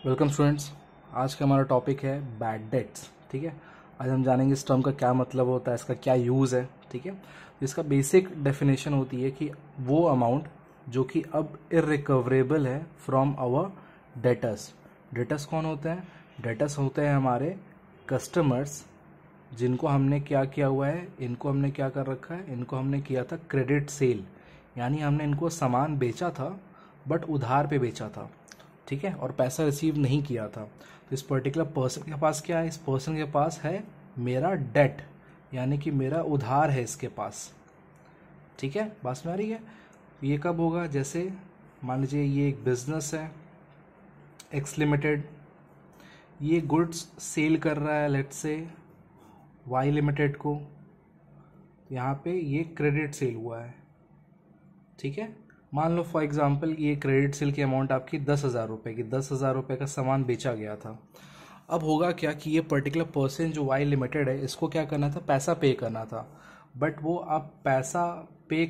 Welcome students. आज का हमारा टॉपिक है बैड डेट्स। ठीक है, आज हम जानेंगे इस टर्म का क्या मतलब होता है, इसका क्या यूज़ है। ठीक है, तो इसका बेसिक डेफिनेशन होती है कि वो अमाउंट जो कि अब इररिकवरेबल है फ्रॉम आवर डेटर्स। डेटर्स कौन होते हैं? डेटर्स होते हैं हमारे कस्टमर्स जिनको हमने क्या किया हुआ है, इनको हमने क्या कर रखा है, इनको हमने किया था क्रेडिट सेल, यानी हमने इनको सामान बेचा था बट उधार पे बेचा था। ठीक है, और पैसा रिसीव नहीं किया था। तो इस पर्टिकुलर पर्सन के पास क्या है? इस पर्सन के पास है मेरा डेट, यानी कि मेरा उधार है इसके पास। ठीक है, बात में आ रही है? ये कब होगा? जैसे मान लीजिए ये एक बिजनेस है एक्स लिमिटेड, ये गुड्स सेल कर रहा है लेट्स से वाई लिमिटेड को। यहाँ पे ये क्रेडिट सेल हुआ है। ठीक है, मान लो फॉर एग्जांपल ये क्रेडिट सेल की अमाउंट आपकी 10,000 रुपये की, 10,000 रुपये का सामान बेचा गया था। अब होगा क्या कि ये पर्टिकुलर पर्सन जो वाई लिमिटेड है, इसको क्या करना था? पैसा पे करना था, बट वो अब पैसा पे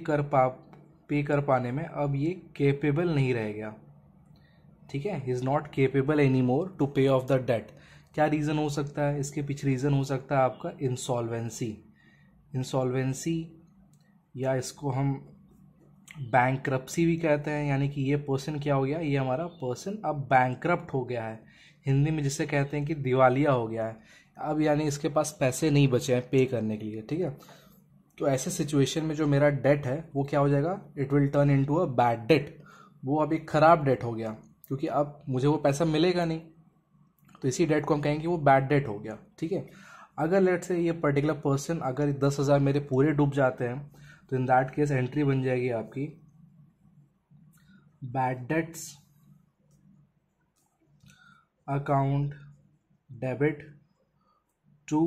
कर पाने में अब ये केपेबल नहीं रह गया। ठीक है, he is not capable any more to pay off the debt. क्या रीज़न हो सकता है इसके पीछे? रीज़न हो सकता है आपका इंसॉल्वेंसी। इंसॉल्वेंसी या इसको हम बैंक्रप्सी भी कहते हैं, यानी कि ये पर्सन क्या हो गया, ये हमारा पर्सन अब बैंक्रप्ट हो गया है। हिंदी में जिसे कहते हैं कि दिवालिया हो गया है। अब यानी इसके पास पैसे नहीं बचे हैं पे करने के लिए। ठीक है, तो ऐसे सिचुएशन में जो मेरा डेट है वो क्या हो जाएगा? It will turn into a bad debt. वो अब एक खराब डेट हो गया, क्योंकि अब मुझे वो पैसा मिलेगा नहीं, तो इसी डेट को हम कहेंगे वो बैड डेट हो गया। ठीक है, अगर लेट से ये पर्टिकुलर पर्सन अगर 10,000 मेरे पूरे डूब जाते हैं, तो इन दैट केस एंट्री बन जाएगी आपकी bad debts account debit to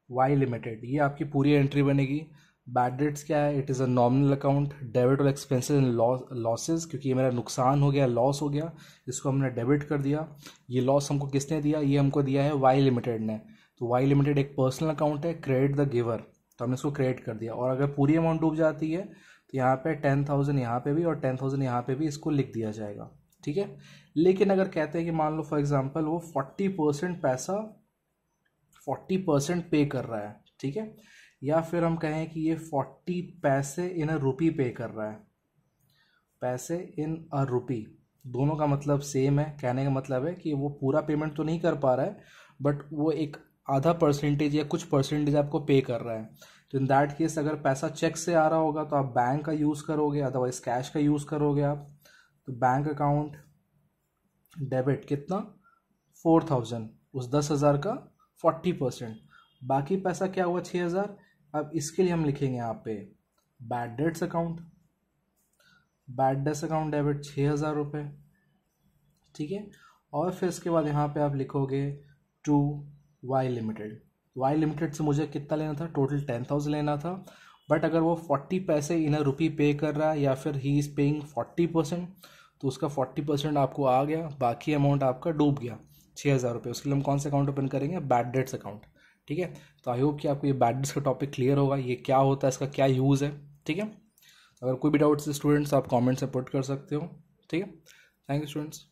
Y limited. ये आपकी पूरी एंट्री बनेगी। बैड डेट्स क्या है? It is a nominal account, debit और एक्सपेंसेस एंड लॉसेस, क्योंकि ये मेरा नुकसान हो गया, लॉस हो गया, इसको हमने डेबिट कर दिया। ये लॉस हमको किसने दिया? ये हमको दिया है वाई लिमिटेड ने। तो वाई लिमिटेड एक पर्सनल अकाउंट है, क्रेडिट द गिवर, तो हमने इसको क्रेडिट कर दिया। और अगर पूरी अमाउंट डूब जाती है तो यहाँ पे 10,000 यहाँ पे भी और 10,000 यहाँ पे भी इसको लिख दिया जाएगा। ठीक है, लेकिन अगर कहते हैं कि मान लो फॉर एग्जांपल वो 40% पैसा 40% पे कर रहा है। ठीक है, या फिर हम कहें कि ये 40 पैसे इन अ रुपी पे कर रहा है। पैसे इन अ रुपी, दोनों का मतलब सेम है। कहने का मतलब है कि वो पूरा पेमेंट तो नहीं कर पा रहा है, बट वो एक आधा परसेंटेज या कुछ परसेंटेज आपको पे कर रहा है। तो इन दैट केस अगर पैसा चेक से आ रहा होगा तो आप बैंक का यूज़ करोगे, अदरवाइज कैश का यूज़ करोगे आप। तो बैंक अकाउंट डेबिट कितना? 4,000, उस 10,000 का 40%, बाकी पैसा क्या हुआ? 6,000। अब इसके लिए हम लिखेंगे यहाँ पे bad debts account, bad debts account debit 6,000 रुपये। ठीक है, और फिर इसके बाद यहाँ पे आप लिखोगे to Y limited. Y limited से मुझे कितना लेना था? टोटल 10,000 लेना था, बट अगर वो 40 पैसे इन अ रुपी पे कर रहा है या फिर ही इज़ पेइंग 40%, तो उसका 40% आपको आ गया, बाकी अमाउंट आपका डूब गया 6,000 रुपये। उसके लिए हम कौन सा अकाउंट ओपन करेंगे? Bad debts account. ठीक है, तो आई होप कि आपको ये बैड डेट्स का टॉपिक क्लियर होगा, ये क्या होता है, इसका क्या यूज़ है। ठीक है, अगर कोई भी डाउट्स स्टूडेंट्स आप कमेंट्स में पुट कर सकते हो। ठीक है, थैंक यू स्टूडेंट्स।